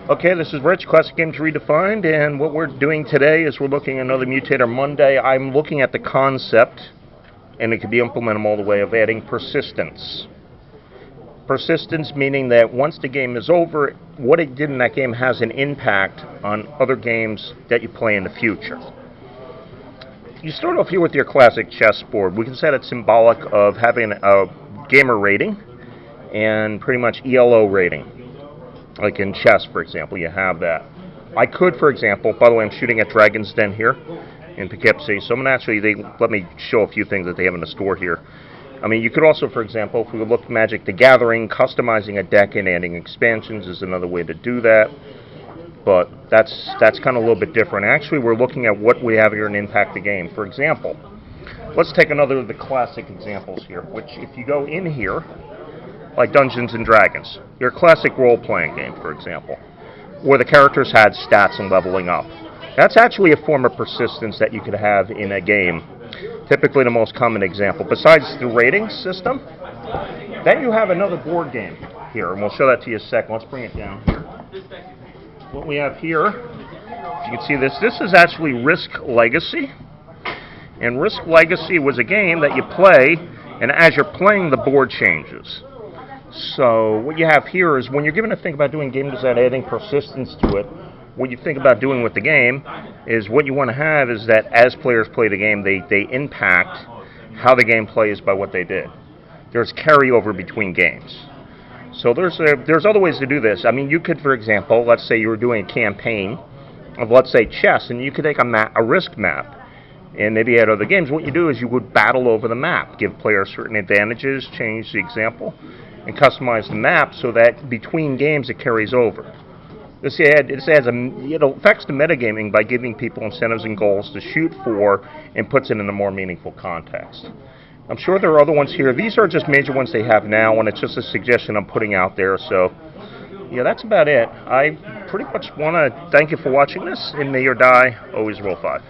Okay, this is Rich, Classic Games Redefined, and what we're doing today is we're looking at another Mutator Monday. I'm looking at the concept, and it can be implemented all the way, of adding persistence. Persistence meaning that once the game is over, what it did in that game has an impact on other games that you play in the future. You start off here with your classic chessboard. We can set it symbolic of having a gamer rating and pretty much ELO rating. Like in chess, for example, you have that. I could, for example, by the way, I'm shooting at Dragon's Den here in Poughkeepsie, so I'm going to let me show a few things that they have in the store here. I mean, you could also, for example, if we look at Magic the Gathering, customizing a deck and adding expansions is another way to do that. But that's kind of a little bit different. Actually, we're looking at what we have here and impact the game. For example, let's take another of the classic examples here, which if you go in here, like Dungeons & Dragons, your classic role-playing game, for example, where the characters had stats and leveling up. That's actually a form of persistence that you could have in a game. Typically the most common example. Besides the rating system, then you have another board game here, and we'll show that to you in a second. Let's bring it down here. What we have here, you can see this is actually Risk Legacy. And Risk Legacy was a game that you play, and as you're playing, the board changes. So what you have here is when you're given to think about doing game design, adding persistence to it, what you think about doing with the game is what you want to have is that as players play the game, they impact how the game plays by what they did. There's carryover between games. So there's other ways to do this. I mean, you could, for example, let's say you were doing a campaign of, let's say, chess, and you could take a risk map, and maybe add other games. What you do is you would battle over the map, give players certain advantages, change the example, and customize the map so that between games it carries over. It affects the metagaming by giving people incentives and goals to shoot for and puts it in a more meaningful context. I'm sure there are other ones here. These are just major ones they have now, and it's just a suggestion I'm putting out there. So, yeah, that's about it. I pretty much want to thank you for watching this, and may your die always roll 5.